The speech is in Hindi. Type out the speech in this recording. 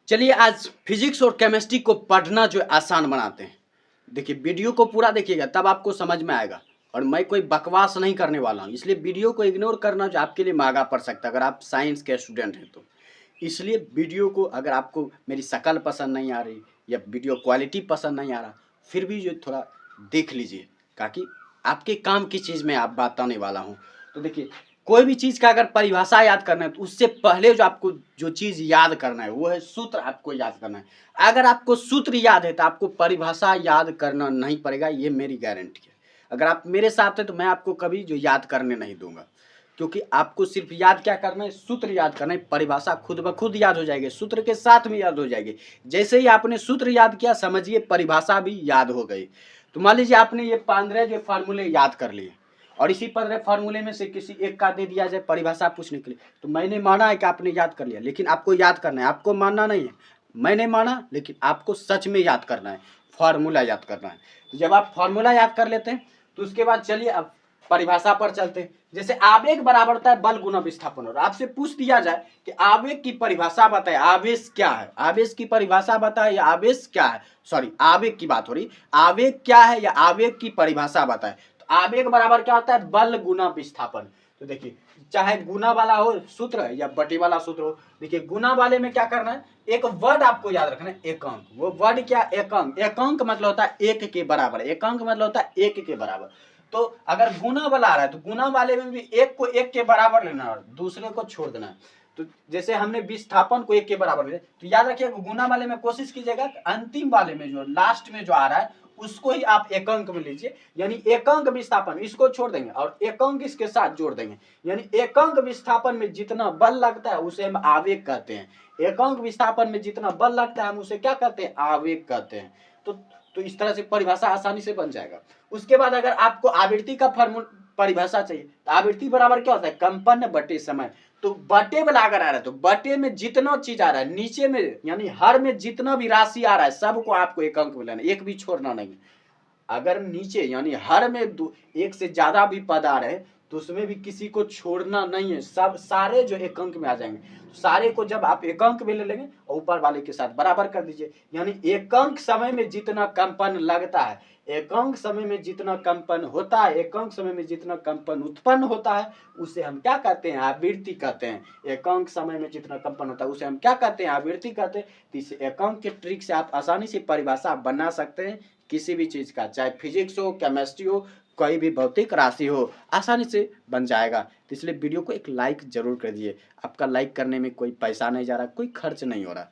चलिए आज फिजिक्स और केमिस्ट्री को पढ़ना जो आसान बनाते हैं। देखिए वीडियो को पूरा देखिएगा तब आपको समझ में आएगा। और मैं कोई बकवास नहीं करने वाला हूँ, इसलिए वीडियो को इग्नोर करना जो आपके लिए महंगा पड़ सकता है अगर आप साइंस के स्टूडेंट हैं तो। इसलिए वीडियो को अगर आपको मेरी शक्ल पसंद नहीं आ रही या वीडियो क्वालिटी पसंद नहीं आ रहा, फिर भी जो थोड़ा देख लीजिए, ताकि आपके काम की चीज़ में आप बताने वाला हूँ। तो देखिए कोई भी चीज़ का अगर परिभाषा याद करना है तो उससे पहले जो आपको जो चीज़ याद करना है वो है सूत्र। आपको याद करना है, अगर आपको सूत्र याद है तो आपको परिभाषा याद करना नहीं पड़ेगा, ये मेरी गारंटी है। अगर आप मेरे साथ हैं तो मैं आपको कभी जो याद करने नहीं दूंगा, क्योंकि आपको सिर्फ याद क्या करना है, सूत्र याद करना है। परिभाषा खुद ब खुद याद हो जाएगी, सूत्र के साथ में याद हो जाएगी। जैसे ही आपने सूत्र याद किया समझिए परिभाषा भी याद हो गई। तो मान लीजिए आपने ये 15 जो फार्मूले याद कर लिए और इसी 15 फार्मूले में से किसी एक का दे दिया जाए परिभाषा पूछने के लिए, तो मैंने माना है कि आपने याद कर लिया, लेकिन आपको याद करना है, आपको मानना नहीं है। मैंने माना लेकिन आपको सच में याद करना है, फार्मूला याद करना है। तो जब आप फार्मूला याद कर लेते हैं तो उसके बाद चलिए अब परिभाषा पर चलते हैं। जैसे आवेग बराबर होता है बल गुना विस्थापन। और आपसे पूछ दिया जाए कि आवेग की परिभाषा बताए, आवेश क्या है, आवेश की परिभाषा बताए या आवेश क्या है, सॉरी आवेग की बात हो रही, आवेग क्या है या आवेग की परिभाषा बताए। तो आवेग बराबर क्या होता है, बल गुना विस्थापन। तो देखिए चाहे गुना वाला हो सूत्र या बटे वाला सूत्र हो, देखिए गुना वाले में क्या करना है, एक वर्ड आपको याद रखना है, एकांक। वो वर्ड क्या, एकांक। एकांक मतलब होता है एक के बराबर, एकांक मतलब होता है एक के बराबर। तो अगर गुना वाला आ रहा है तो गुना वाले में भी एक को एक के बराबर लेना है, दूसरे को छोड़ देना है। तो जैसे हमने विस्थापन को एक के बराबर ले, तो याद रखिए गुना वाले में कोशिश कीजिएगा अंतिम वाले में जो लास्ट में जो आ रहा है उसको ही आप एकांक में लीजिए, यानी एकांक विस्थापन इसको छोड़ देंगे और एकांक इसके साथ जोड़ देंगे, यानी एकांक विस्थापन में जितना बल लगता है उसे हम आवेग कहते हैं। एकांक विस्थापन में जितना बल लगता है हम उसे क्या कहते हैं, आवेग कहते हैं। तो इस तरह से परिभाषा आसानी से बन जाएगा। उसके बाद अगर आपको आवृत्ति का फॉर्मूला परिभाषा चाहिए तो आवृत्ति बराबर क्या होता है, कंपन बटे समय। तो बटे वाला अगर आ रहा है तो बटे में जितना चीज आ रहा है, नीचे में यानी हर में जितना भी राशि आ रहा है सबको आपको एक अंक में लेना, एक भी छोड़ना नहीं। अगर नीचे यानी हर में एक से ज्यादा भी पद आ रहे तो उसमें भी किसी को छोड़ना नहीं है, सब सारे जो एक अंक में आ जाएंगे। तो सारे को जब आप एक अंक में ले लेंगे और ऊपर वाले के साथ बराबर कर दीजिए, यानी एक अंक समय में जितना कंपन लगता है, एक अंक समय में जितना कंपन होता है, एक अंक समय में जितना कंपन उत्पन्न होता है उसे हम क्या कहते हैं, आवृत्ति कहते हैं। एक अंक समय में जितना कंपन होता है उसे हम क्या कहते हैं, आवृत्ति कहते हैं। तो इस एक अंक के ट्रिक से आप आसानी से परिभाषा बना सकते हैं किसी भी चीज का, चाहे फिजिक्स हो, केमिस्ट्री हो, कोई भी भौतिक राशि हो, आसानी से बन जाएगा। तो इसलिए वीडियो को एक लाइक जरूर कर दिए। आपका लाइक करने में कोई पैसा नहीं जा रहा, कोई खर्च नहीं हो रहा।